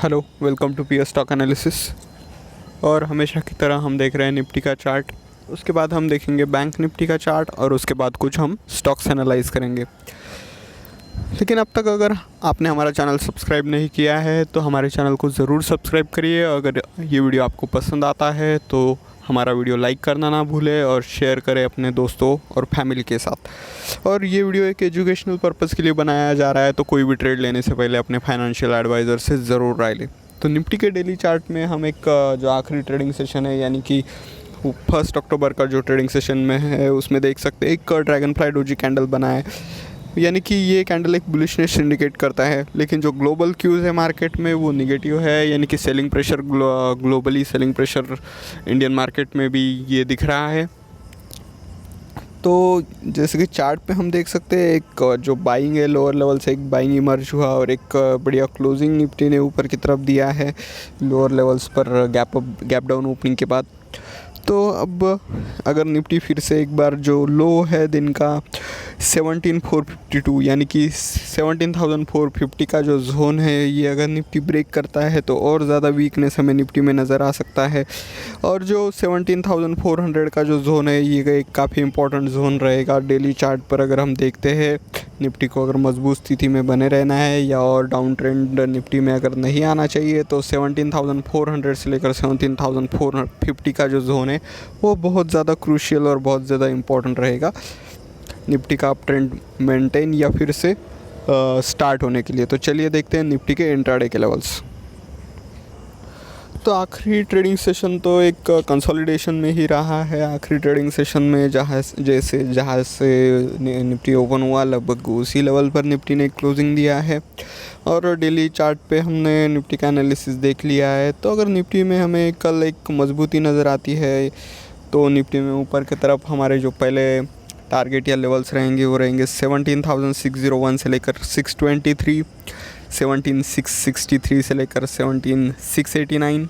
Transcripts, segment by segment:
Hello, welcome to PS stock analysis. और हमेशा की तरह हम देख रहे हैं निफ्टी का चार्ट। उसके बाद हम देखेंगे बैंक निफ्टी का चार्ट और उसके बाद कुछ हम स्टॉक्स एनालाइज करेंगे। लेकिन अब तक अगर आपने हमारा चैनल सब्सक्राइब नहीं किया है तो हमारे चैनल को ज़रूर सब्सक्राइब करिए। अगर ये वीडियो आपको पसंद आता है तो हमारा वीडियो लाइक करना ना भूलें और शेयर करें अपने दोस्तों और फैमिली के साथ। और ये वीडियो एक एजुकेशनल पर्पज़ के लिए बनाया जा रहा है, तो कोई भी ट्रेड लेने से पहले अपने फाइनेंशियल एडवाइज़र से ज़रूर राय लें। तो निफ्टी के डेली चार्ट में हम एक जो आखिरी ट्रेडिंग सेशन है, यानी कि 1 अक्टूबर का जो ट्रेडिंग सेशन में है, उसमें देख सकते हैं एक ड्रैगन फ्लाई डोजी कैंडल बना है। यानी कि ये कैंडल एक बुलिशनेस इंडिकेट करता है। लेकिन जो ग्लोबल क्यूज़ है मार्केट में वो निगेटिव है, यानी कि selling pressure globally selling pressure Indian market में भी ये दिख रहा है। तो जैसे कि चार्ट पे हम देख सकते हैं एक जो बाइंग है लोअर लेवल से एक बाइंग इमर्ज हुआ और एक बढ़िया क्लोजिंग निफ्टी ने ऊपर की तरफ दिया है लोअर लेवल्स पर गैप डाउन ओपनिंग के बाद। तो अब अगर निफ्टी फिर से एक बार जो लो है दिन का 17,452 यानी कि 17,450 का जो जोन है, ये अगर निफ्टी ब्रेक करता है तो और ज़्यादा वीकनेस हमें निफ्टी में नज़र आ सकता है। और जो 17,400 का जो जोन है, ये एक काफ़ी इंपॉर्टेंट जोन रहेगा। डेली चार्ट पर अगर हम देखते हैं निफ्टी को अगर मजबूत स्थिति में बने रहना है या और डाउन ट्रेंड निफ्टी में अगर नहीं आना चाहिए, तो 17,400 से लेकर 17,450 का जो जोन है वो बहुत ज़्यादा क्रूशियल और बहुत ज़्यादा इम्पोर्टेंट रहेगा निफ्टी का अप ट्रेंड मेंटेन या फिर से स्टार्ट होने के लिए। तो चलिए देखते हैं निफ्टी के इंट्राडे के लेवल्स। तो आखिरी ट्रेडिंग सेशन तो एक कंसोलिडेशन में ही रहा है। आखिरी ट्रेडिंग सेशन में जहाँ से निफ्टी ओपन हुआ, लगभग उसी लेवल पर निफ्टी ने क्लोजिंग दिया है। और डेली चार्ट पे हमने निफ्टी का एनालिसिस देख लिया है। तो अगर निफ्टी में हमें कल एक मजबूती नज़र आती है तो निफ्टी में ऊपर की तरफ हमारे जो पहले टारगेट या लेवल्स रहेंगे वो रहेंगे 17,601 से लेकर 623, 17,663 से लेकर 17,689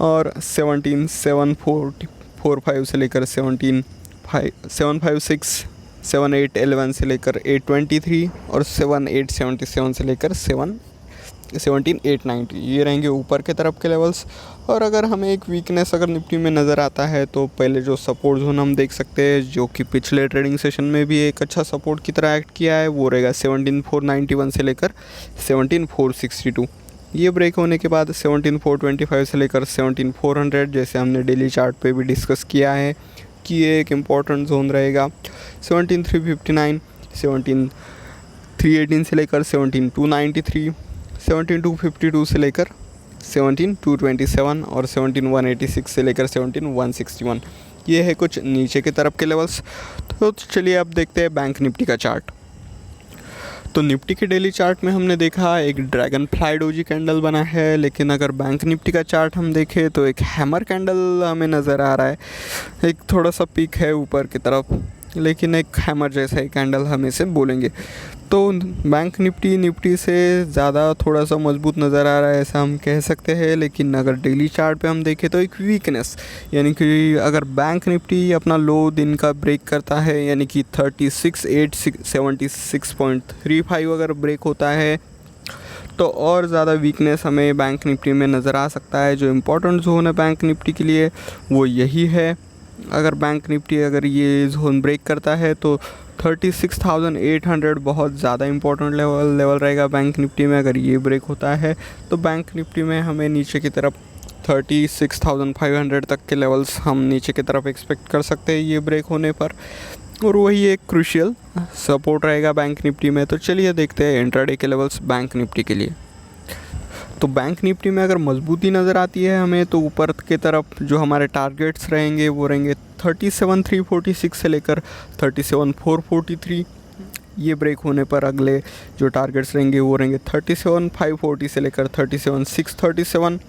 और 17,745 से लेकर 17,756, 7,811 से लेकर 823 और 7,877 से लेकर 17,890 ये रहेंगे ऊपर के तरफ के लेवल्स। और अगर हमें एक वीकनेस अगर निफ्टी में नज़र आता है तो पहले जो सपोर्ट जोन हम देख सकते हैं, जो कि पिछले ट्रेडिंग सेशन में भी एक अच्छा सपोर्ट की तरह एक्ट किया है, वो रहेगा 17,491 से लेकर 17,462। ये ब्रेक होने के बाद 17,425 से लेकर 17,400, जैसे हमने डेली चार्ट पे भी डिस्कस किया है कि ये एक इम्पॉर्टेंट जोन रहेगा। 17,359, 17,318 से लेकर 17,293, 17,252 से लेकर 17,227 और 17,186 से लेकर 17,161 ये है कुछ नीचे की तरफ के लेवल्स। तो चलिए अब देखते हैं बैंक निफ्टी का चार्ट। तो निफ्टी के डेली चार्ट में हमने देखा एक ड्रैगन फ्लाई डोजी कैंडल बना है। लेकिन अगर बैंक निफ्टी का चार्ट हम देखें तो एक हैमर कैंडल हमें नज़र आ रहा है। एक थोड़ा सा पीक है ऊपर की तरफ, लेकिन एक हैमर जैसा ही कैंडल हम इसे बोलेंगे। तो बैंक निफ्टी से ज़्यादा थोड़ा सा मजबूत नज़र आ रहा है, ऐसा हम कह सकते हैं। लेकिन अगर डेली चार्ट पे हम देखें तो एक वीकनेस, यानी कि अगर बैंक निफ्टी अपना लो दिन का ब्रेक करता है, यानी कि 36,876.35 अगर ब्रेक होता है तो और ज़्यादा वीकनेस हमें बैंक निफ्टी में नज़र आ सकता है। जो इम्पोर्टेंट जोन है बैंक निफ्टी के लिए वो यही है। अगर बैंक निफ्टी अगर ये जोन ब्रेक करता है तो 36,800 बहुत ज़्यादा इंपॉर्टेंट लेवल रहेगा बैंक निफ्टी में। अगर ये ब्रेक होता है तो बैंक निफ्टी में हमें नीचे की तरफ 36,500 तक के लेवल्स हम नीचे की तरफ एक्सपेक्ट कर सकते हैं ये ब्रेक होने पर। और वही एक क्रूशियल सपोर्ट रहेगा बैंक निफ्टी में। तो चलिए देखते हैं इंट्राडे के लेवल्स बैंक निफ्टी के लिए। तो बैंक निफ्टी में अगर मजबूती नज़र आती है हमें तो ऊपर की तरफ जो हमारे टारगेट्स रहेंगे वो रहेंगे 37,346 से लेकर 37,443। ये ब्रेक होने पर अगले जो टारगेट्स रहेंगे वो रहेंगे 37,540 से लेकर 37,637,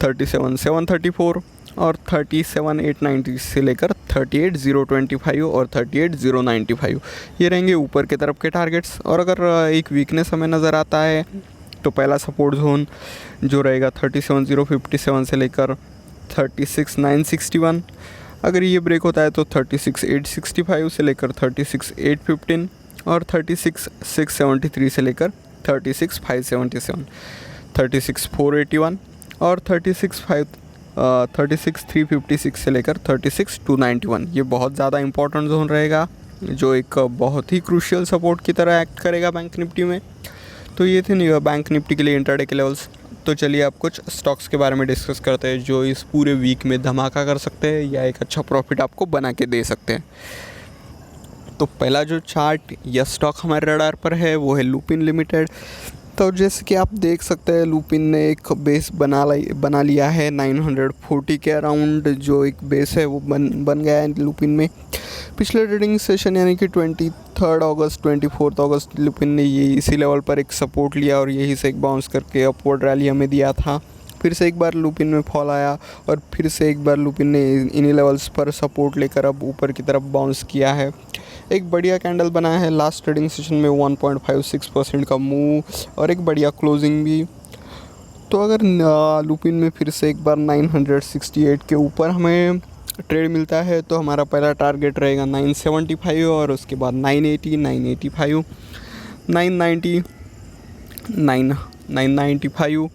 37,734 और 37,890 से लेकर 38,025 और 38,095 ये रहेंगे ऊपर की तरफ के टारगेट्स। और अगर एक वीकनेस हमें नज़र आता है तो पहला सपोर्ट जोन जो रहेगा 37,057 से लेकर 36,961, अगर ये ब्रेक होता है तो 36,865 से लेकर 36,815 और 36,673 से लेकर 36,577 36,481 और 36,356 से लेकर 36,291, ये बहुत ज़्यादा इंपॉर्टेंट जोन रहेगा, जो एक बहुत ही क्रूशियल सपोर्ट की तरह एक्ट करेगा बैंक निफ्टी में। तो ये थे बैंक निफ्टी के लिए इंट्राडे के लेवल्स। तो चलिए आप कुछ स्टॉक्स के बारे में डिस्कस करते हैं जो इस पूरे वीक में धमाका कर सकते हैं या एक अच्छा प्रॉफिट आपको बना के दे सकते हैं। तो पहला जो चार्ट या स्टॉक हमारे रडार पर है वो है लुपिन लिमिटेड। तो जैसे कि आप देख सकते हैं लुपिन ने एक बेस बना लिया है 940 के अराउंड, जो एक बेस है वो बन गया है लुपिन में। पिछले ट्रेडिंग सेशन यानी कि 23 अगस्त 24 अगस्त लुपिन ने ये इसी लेवल पर एक सपोर्ट लिया और यही से एक बाउंस करके अपवर्ड रैली हमें दिया था। फिर से एक बार लुपिन में फॉल आया और फिर से एक बार लुपिन ने इन्हीं लेवल्स पर सपोर्ट लेकर अब ऊपर की तरफ बाउंस किया है। एक बढ़िया कैंडल बना है लास्ट ट्रेडिंग सेशन में 1.56% का मूव और एक बढ़िया क्लोजिंग भी। तो अगर लुपिन में फिर से एक बार 968 के ऊपर हमें ट्रेड मिलता है तो हमारा पहला टारगेट रहेगा 975 और उसके बाद 980, 985, 990, 995,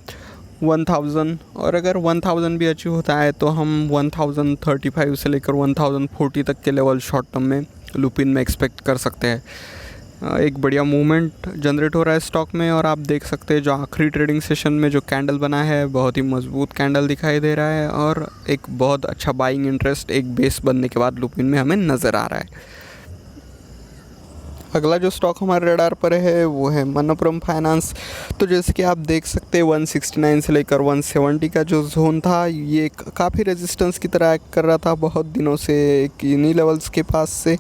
1000 और अगर 1000 भी अचीव होता है तो हम 1035 से लेकर 1040 तक के लेवल शॉर्ट टर्म में लुपिन में एक्सपेक्ट कर सकते हैं। एक बढ़िया मूवमेंट जनरेट हो रहा है स्टॉक में और आप देख सकते हैं जो आखिरी ट्रेडिंग सेशन में जो कैंडल बना है बहुत ही मजबूत कैंडल दिखाई दे रहा है और एक बहुत अच्छा बाइंग इंटरेस्ट एक बेस बनने के बाद लुपिन में हमें नज़र आ रहा है। अगला जो स्टॉक हमारे रडार पर है वो है मनप्पुरम फाइनेंस। तो जैसे कि आप देख सकते हैं 169 से लेकर 170 का जो जोन था ये काफ़ी रेजिस्टेंस की तरह एक्ट कर रहा था बहुत दिनों से। इन्हीं लेवल्स के पास से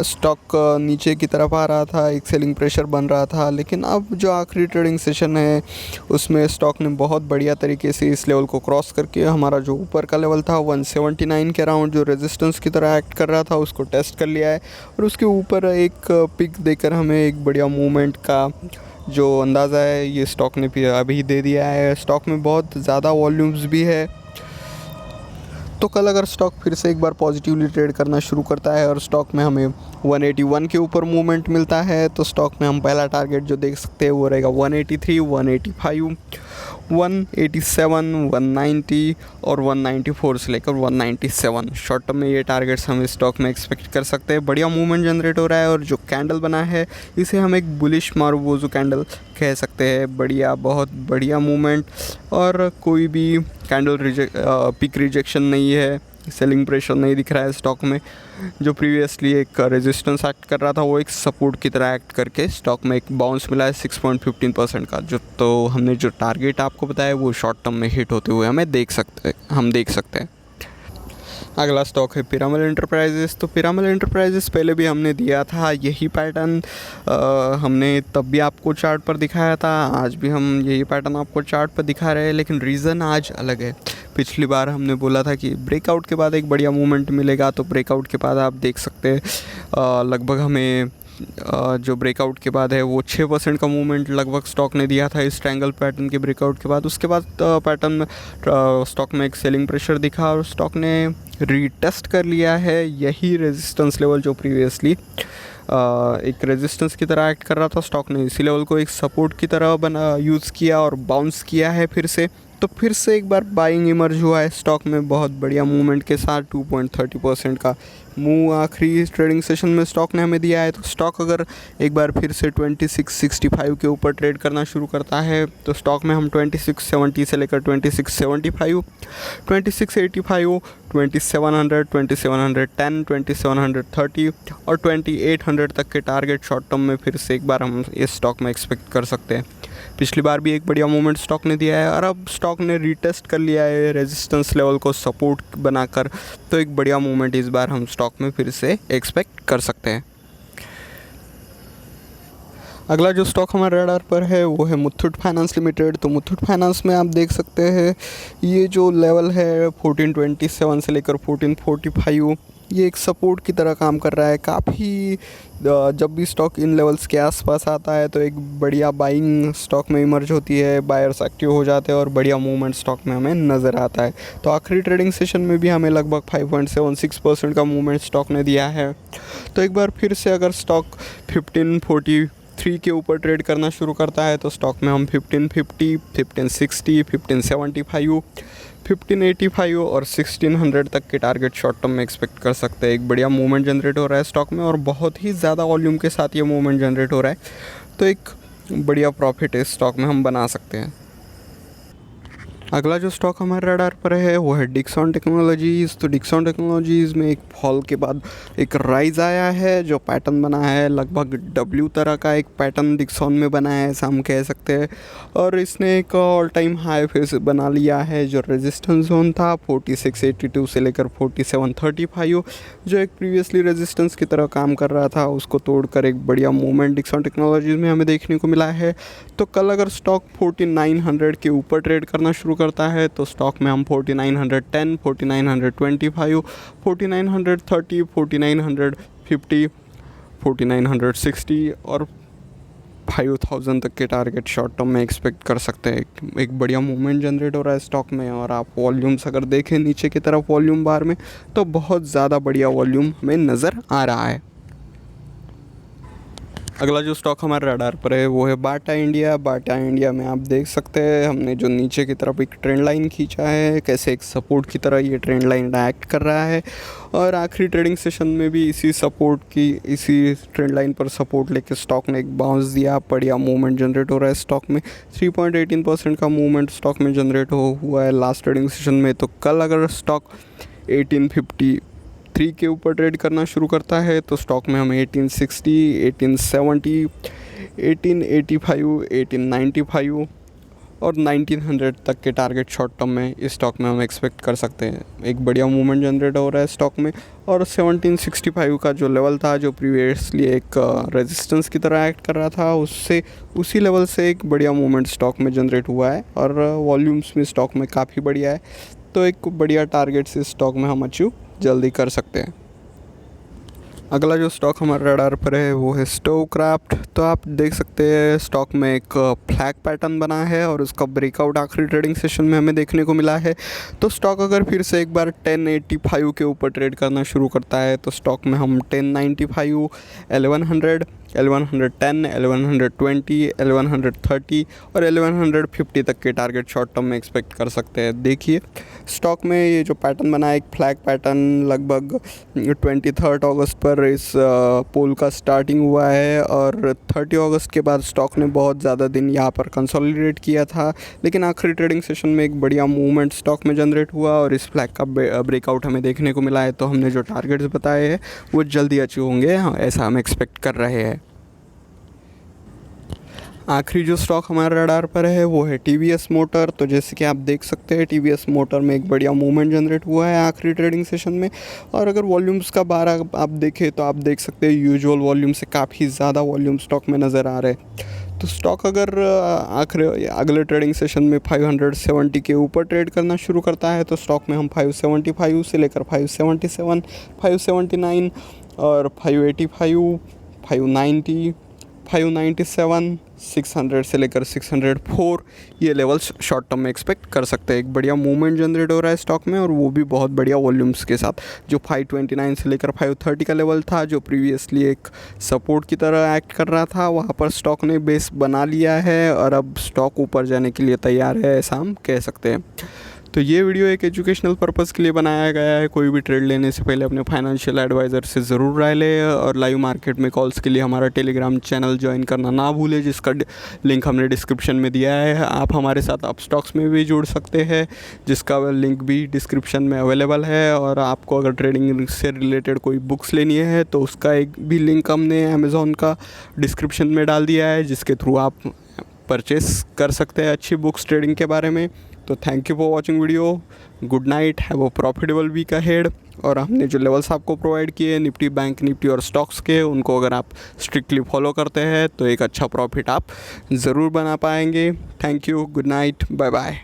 स्टॉक नीचे की तरफ आ रहा था, एक सेलिंग प्रेशर बन रहा था, लेकिन अब जो आखिरी ट्रेडिंग सेशन है उसमें स्टॉक ने बहुत बढ़िया तरीके से इस लेवल को क्रॉस करके हमारा जो ऊपर का लेवल था 179 के अराउंड जो रेजिस्टेंस की तरह एक्ट कर रहा था उसको टेस्ट कर लिया है और उसके ऊपर एक पिक देकर हमें एक बढ़िया मूवमेंट का जो अंदाज़ा है ये स्टॉक ने भी अभी दे दिया है। स्टॉक में बहुत ज़्यादा वॉल्यूम्स भी है, तो कल अगर स्टॉक फिर से एक बार पॉजिटिवली ट्रेड करना शुरू करता है और स्टॉक में हमें 181 के ऊपर मूवमेंट मिलता है तो स्टॉक में हम पहला टारगेट जो देख सकते हैं वो रहेगा 183, 185, 187, 190 और 194 से लेकर 197। शॉर्ट टर्म में ये टारगेट्स हम स्टॉक में एक्सपेक्ट कर सकते हैं। बढ़िया मूवमेंट जनरेट हो रहा है और जो कैंडल बना है इसे हम एक बुलिश मारुबोजू कैंडल कह सकते हैं। बढ़िया, बहुत बढ़िया मूवमेंट और कोई भी कैंडल पिक रिजेक्शन नहीं है, सेलिंग प्रेशर नहीं दिख रहा है स्टॉक में। जो प्रीवियसली एक रेजिस्टेंस एक्ट कर रहा था वो एक सपोर्ट की तरह एक्ट करके स्टॉक में एक बाउंस मिला है 6.15% का। जो तो हमने जो टारगेट आपको बताया वो शॉर्ट टर्म में हिट होते हुए हम देख सकते हैं। अगला स्टॉक है पिरामल एंटरप्राइजेस। तो पिरामल एंटरप्राइजेस पहले भी हमने दिया था यही पैटर्न, हमने तब भी आपको चार्ट पर दिखाया था, आज भी हम यही पैटर्न आपको चार्ट पर दिखा रहे हैं, लेकिन रीज़न आज अलग है। पिछली बार हमने बोला था कि ब्रेकआउट के बाद एक बढ़िया मूवमेंट मिलेगा, तो ब्रेकआउट के बाद आप देख सकते हैं लगभग हमें जो ब्रेकआउट के बाद है वो 6% का मूवमेंट लगभग स्टॉक ने दिया था इस ट्रायंगल पैटर्न के ब्रेकआउट के बाद। उसके बाद पैटर्न में स्टॉक में एक सेलिंग प्रेशर दिखा और स्टॉक ने रीटेस्ट कर लिया है यही रेजिस्टेंस लेवल जो प्रीवियसली एक रेजिस्टेंस की तरह एक्ट कर रहा था। स्टॉक ने इसी लेवल को एक सपोर्ट की तरह यूज़ किया और बाउंस किया है फिर से। तो फिर से एक बार बाइंग इमर्ज हुआ है स्टॉक में बहुत बढ़िया मूवमेंट के साथ। 2.30% का मूव आखिरी ट्रेडिंग सेशन में स्टॉक ने हमें दिया है। तो स्टॉक अगर एक बार फिर से 2665 के ऊपर ट्रेड करना शुरू करता है तो स्टॉक में हम 2670 से लेकर 2675, 2685, 2700, 2710, 2730 और 2800 तक के टारगेट शॉर्ट टर्म में फिर से एक बार हम इस स्टॉक में एक्सपेक्ट कर सकते हैं। पिछली बार भी एक बढ़िया मूवमेंट स्टॉक ने दिया है और अब स्टॉक ने रीटेस्ट कर लिया है रेजिस्टेंस लेवल को सपोर्ट बनाकर, तो एक बढ़िया मूवमेंट इस बार हम स्टॉक में फिर से एक्सपेक्ट कर सकते हैं। अगला जो स्टॉक हमारे रडार पर है वो है मुथूट फाइनेंस लिमिटेड। तो मुथूट फाइनेंस में आप देख सकते हैं ये जो लेवल है 1427 से लेकर 1445 ये एक सपोर्ट की तरह काम कर रहा है। काफ़ी जब भी स्टॉक इन लेवल्स के आसपास आता है तो एक बढ़िया बाइंग स्टॉक में इमर्ज होती है, बायर्स एक्टिव हो जाते हैं और बढ़िया मूवमेंट स्टॉक में हमें नज़र आता है। तो आखिरी ट्रेडिंग सेशन में भी हमें लगभग 5.76% का मूवमेंट स्टॉक ने दिया है। तो एक बार फिर से अगर स्टॉक 1540 3 के ऊपर ट्रेड करना शुरू करता है तो स्टॉक में हम 1550, 1560, 1575, 1585 और 1600 तक के टारगेट शॉर्ट टर्म में एक्सपेक्ट कर सकते हैं। एक बढ़िया मूवमेंट जनरेट हो रहा है स्टॉक में और बहुत ही ज़्यादा वॉल्यूम के साथ ये मूवमेंट जनरेट हो रहा है, तो एक बढ़िया प्रॉफिट इस स्टॉक में हम बना सकते हैं। अगला जो स्टॉक हमारे रडार पर है वो है डिक्सन टेक्नोलॉजीज़। तो डिक्सन टेक्नोलॉजीज़ में एक फॉल के बाद एक राइज आया है, जो पैटर्न बना है लगभग डब्ल्यू तरह का एक पैटर्न डिक्सन में बना है, ऐसा हम कह सकते हैं। और इसने एक ऑल टाइम हाई फिर से बना लिया है। जो रेजिस्टेंस जोन था 4682 से लेकर 4735, जो एक प्रीवियसली रेजिस्टेंस की तरह काम कर रहा था, उसको तोड़कर एक बढ़िया मूवमेंट डिक्सन टेक्नोलॉजीज़ में हमें देखने को मिला है। तो कल अगर स्टॉक 4900 के ऊपर ट्रेड करना शुरू करता है तो स्टॉक में हम 4910, 4925, 4930, 4950, 4960 और 5000 तक के टारगेट शॉर्ट टर्म में एक्सपेक्ट कर सकते हैं। एक बढ़िया मूवमेंट जनरेट हो रहा है स्टॉक में। और आप वॉल्यूम्स अगर देखें नीचे की तरफ वॉल्यूम बार में, तो बहुत ज़्यादा बढ़िया वॉल्यूम हमें नज़र आ रहा है। अगला जो स्टॉक हमारे रडार पर है वो है बाटा इंडिया। बाटा इंडिया में आप देख सकते हैं हमने जो नीचे की तरफ एक ट्रेंड लाइन खींचा है, कैसे एक सपोर्ट की तरह ये ट्रेंड लाइन एक्ट कर रहा है। और आखिरी ट्रेडिंग सेशन में भी इसी ट्रेंड लाइन पर सपोर्ट लेके स्टॉक ने एक बाउंस दिया। बढ़िया मूवमेंट जनरेट हो रहा है स्टॉक में। 3.18% का मूवमेंट स्टॉक में जनरेट हुआ है लास्ट ट्रेडिंग सेशन में। तो कल अगर स्टॉक 1853 के ऊपर ट्रेड करना शुरू करता है तो स्टॉक में हम 1860, 1870, 1885, 1895 और 1900 तक के टारगेट शॉर्ट टर्म में इस स्टॉक में हम एक्सपेक्ट कर सकते हैं। एक बढ़िया मूवमेंट जनरेट हो रहा है स्टॉक में। और 1765 का जो लेवल था, जो प्रीवियसली एक रेजिस्टेंस की तरह एक्ट कर रहा था, उसी लेवल से एक बढ़िया मूवमेंट स्टॉक में जनरेट हुआ है। और वॉल्यूम्स में स्टॉक में काफ़ी बढ़िया है, तो एक बढ़िया टारगेट्स इस स्टॉक में हम अचीव जल्दी कर सकते हैं। अगला जो स्टॉक हमारे रडार पर है वो है स्टोवक्राफ्ट। तो आप देख सकते हैं स्टॉक में एक फ्लैग पैटर्न बना है और उसका ब्रेकआउट आखिरी ट्रेडिंग सेशन में हमें देखने को मिला है। तो स्टॉक अगर फिर से एक बार 1085 के ऊपर ट्रेड करना शुरू करता है तो स्टॉक में हम 1095, 1100, 1110, 1120, 1130 और 1150 तक के टारगेट शॉर्ट टर्म में एक्सपेक्ट कर सकते हैं। देखिए स्टॉक में ये जो पैटर्न बना है, एक फ्लैग पैटर्न, लगभग 23 अगस्त पर इस पोल का स्टार्टिंग हुआ है। और 30 अगस्त के बाद स्टॉक ने बहुत ज़्यादा दिन यहाँ पर कंसोलिडेट किया था, लेकिन आखिरी ट्रेडिंग सेशन में एक बढ़िया मूवमेंट स्टॉक में जनरेट हुआ और इस फ्लैग का ब्रेकआउट हमें देखने को मिला है। तो हमने जो टारगेट्स बताए हैं वो जल्दी अचीव होंगे, ऐसा हम एक्सपेक्ट कर रहे हैं। आखिरी जो स्टॉक हमारे रडार पर है वो है टीवीएस मोटर। तो जैसे कि आप देख सकते हैं टीवीएस मोटर में एक बढ़िया मूवमेंट जनरेट हुआ है आखिरी ट्रेडिंग सेशन में। और अगर वॉल्यूम्स का बार आप देखें तो आप देख सकते हैं यूजुअल वॉल्यूम से काफ़ी ज़्यादा वॉल्यूम स्टॉक में नज़र आ रहे हैं। तो स्टॉक अगर अगले ट्रेडिंग सेशन में 570 के ऊपर ट्रेड करना शुरू करता है तो स्टॉक में हम 575 से लेकर 577, 579 और 585, 590, 597, 600 से लेकर 604 ये लेवल्स शॉर्ट टर्म में एक्सपेक्ट कर सकते हैं। एक बढ़िया मूवमेंट जनरेट हो रहा है स्टॉक में और वो भी बहुत बढ़िया वॉल्यूम्स के साथ। जो 529 से लेकर 530 का लेवल था, जो प्रीवियसली एक सपोर्ट की तरह एक्ट कर रहा था, वहाँ पर स्टॉक ने बेस बना लिया है और अब स्टॉक ऊपर जाने के लिए तैयार है, ऐसा हम कह सकते हैं। तो ये वीडियो एक एजुकेशनल पर्पज़ के लिए बनाया गया है। कोई भी ट्रेड लेने से पहले अपने फाइनेंशियल एडवाइज़र से ज़रूर राय ले। और लाइव मार्केट में कॉल्स के लिए हमारा टेलीग्राम चैनल ज्वाइन करना ना भूलें, जिसका लिंक हमने डिस्क्रिप्शन में दिया है। आप हमारे साथ अपस्टॉक्स में भी जुड़ सकते हैं, जिसका लिंक भी डिस्क्रिप्शन में अवेलेबल है। और आपको अगर ट्रेडिंग से रिलेटेड कोई बुक्स लेनी है तो उसका एक भी लिंक हमने अमेज़ॉन का डिस्क्रिप्शन में डाल दिया है, जिसके थ्रू आप परचेस कर सकते हैं अच्छी बुक्स ट्रेडिंग के बारे में। तो thank you for watching video. Good night, have a profitable week ahead. और हमने जो लेवल्स आपको प्रोवाइड किए निफ्टी, बैंक निफ्टी और स्टॉक्स के, उनको अगर आप स्ट्रिक्टली फॉलो करते हैं तो एक अच्छा प्रॉफिट आप ज़रूर बना पाएंगे। Thank you, good night, bye bye.